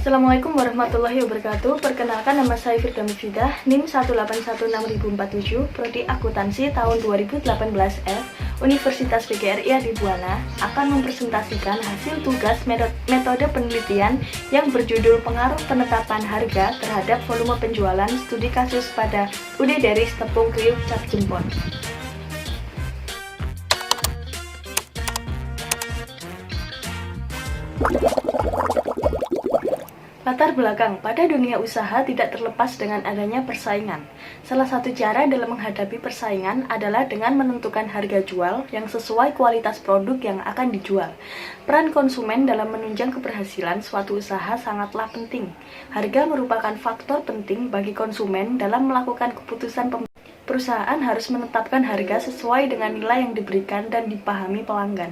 Assalamualaikum warahmatullahi wabarakatuh. Perkenalkan, nama saya Firda Mufidah, NIM 1816047, Prodi Akuntansi tahun 2018F, Universitas PGRI Adi Buana, akan mempresentasikan hasil tugas metode penelitian yang berjudul Pengaruh Penetapan Harga Terhadap Volume Penjualan Studi Kasus pada UD Deris Tepung Kriuk Cap Jempol. Latar belakang, pada dunia usaha tidak terlepas dengan adanya persaingan. Salah satu cara dalam menghadapi persaingan adalah dengan menentukan harga jual yang sesuai kualitas produk yang akan dijual. Peran konsumen dalam menunjang keberhasilan suatu usaha sangatlah penting. Harga merupakan faktor penting bagi konsumen dalam melakukan keputusan pembelian. Perusahaan harus menetapkan harga sesuai dengan nilai yang diberikan dan dipahami pelanggan.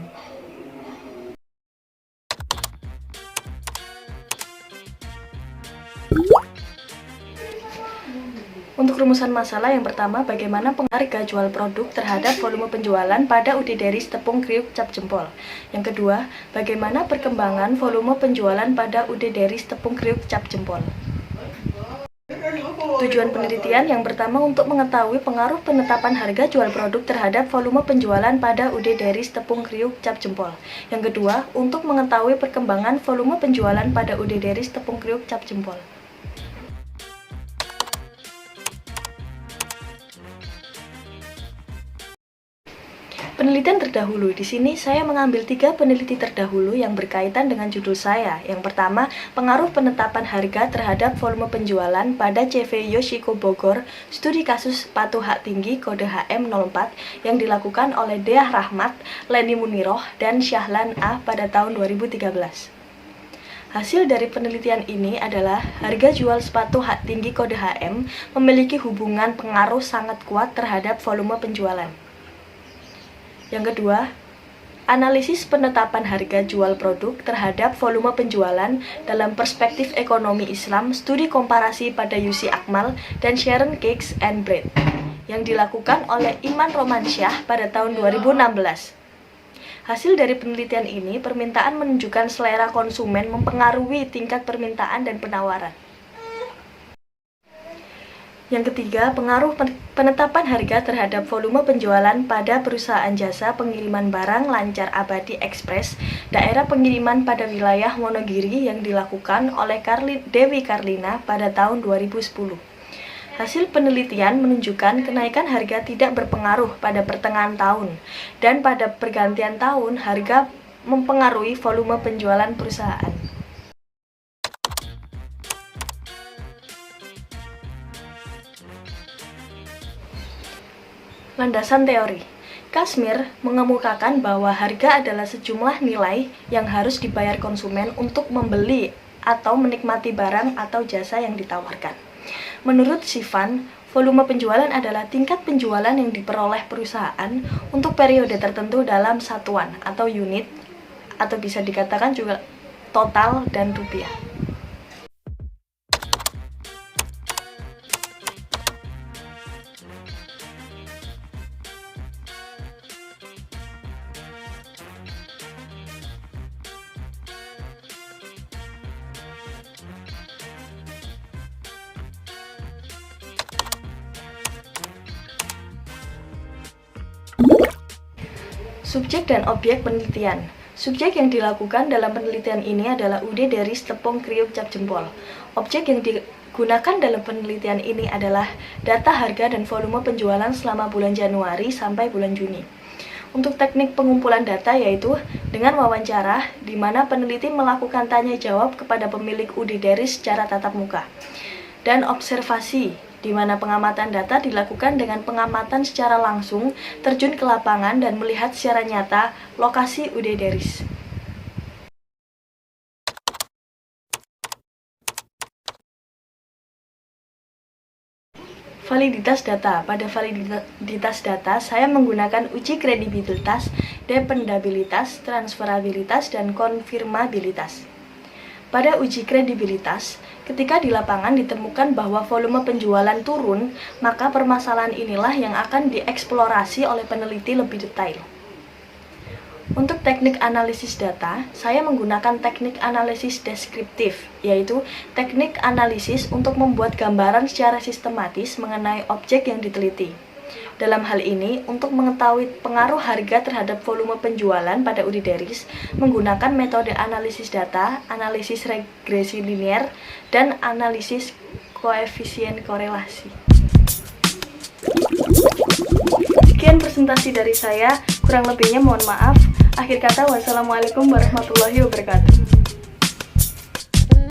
Untuk rumusan masalah yang pertama, bagaimana pengaruh harga jual produk terhadap volume penjualan pada UD Deris Tepung Kriuk Cap Jempol. Yang kedua, bagaimana perkembangan volume penjualan pada UD Deris Tepung Kriuk Cap Jempol. Tujuan penelitian yang pertama untuk mengetahui pengaruh penetapan harga jual produk terhadap volume penjualan pada UD Deris Tepung Kriuk Cap Jempol. Yang kedua, untuk mengetahui perkembangan volume penjualan pada UD Deris Tepung Kriuk Cap Jempol. Penelitian terdahulu. Di sini saya mengambil 3 peneliti terdahulu yang berkaitan dengan judul saya. Yang pertama, pengaruh penetapan harga terhadap volume penjualan pada CV Yoshiko Bogor, studi kasus sepatu hak tinggi kode HM04 yang dilakukan oleh Deah Rahmat, Leni Muniroh, dan Syahlan A pada tahun 2013. Hasil dari penelitian ini adalah harga jual sepatu hak tinggi kode HM memiliki hubungan pengaruh sangat kuat terhadap volume penjualan. Yang kedua, analisis penetapan harga jual produk terhadap volume penjualan dalam perspektif ekonomi Islam, studi komparasi pada Yusi Akmal dan Sharon Cakes and Bread yang dilakukan oleh Iman Romansyah pada tahun 2016. Hasil dari penelitian ini, permintaan menunjukkan selera konsumen mempengaruhi tingkat permintaan dan penawaran. Yang ketiga, pengaruh penetapan harga terhadap volume penjualan pada perusahaan jasa pengiriman barang lancar abadi ekspres daerah pengiriman pada wilayah Wonogiri yang dilakukan oleh Dewi Karlina pada tahun 2010. Hasil penelitian menunjukkan kenaikan harga tidak berpengaruh pada pertengahan tahun, dan pada pergantian tahun harga mempengaruhi volume penjualan perusahaan. Landasan teori. Kashmir mengemukakan bahwa harga adalah sejumlah nilai yang harus dibayar konsumen untuk membeli atau menikmati barang atau jasa yang ditawarkan. Menurut Sivan, volume penjualan adalah tingkat penjualan yang diperoleh perusahaan untuk periode tertentu dalam satuan atau unit, atau bisa dikatakan juga total dan rupiah. Subjek dan objek penelitian. Subjek yang dilakukan dalam penelitian ini adalah UD Deris Tepung Kriuk Cap Jempol. Objek yang digunakan dalam penelitian ini adalah data harga dan volume penjualan selama bulan Januari sampai bulan Juni. Untuk teknik pengumpulan data yaitu dengan wawancara, di mana peneliti melakukan tanya jawab kepada pemilik UD Deris secara tatap muka. Dan observasi, di mana pengamatan data dilakukan dengan pengamatan secara langsung, terjun ke lapangan dan melihat secara nyata lokasi UD Deris. Validitas data. Pada validitas data, saya menggunakan uji kredibilitas, dependabilitas, transferabilitas, dan konfirmabilitas. Pada uji kredibilitas, ketika di lapangan ditemukan bahwa volume penjualan turun, maka permasalahan inilah yang akan dieksplorasi oleh peneliti lebih detail. Untuk teknik analisis data, saya menggunakan teknik analisis deskriptif, yaitu teknik analisis untuk membuat gambaran secara sistematis mengenai objek yang diteliti. Dalam hal ini, untuk mengetahui pengaruh harga terhadap volume penjualan pada Udideris, menggunakan metode analisis data, analisis regresi linier, dan analisis koefisien korelasi. Sekian presentasi dari saya, kurang lebihnya mohon maaf. Akhir kata, wassalamualaikum warahmatullahi wabarakatuh.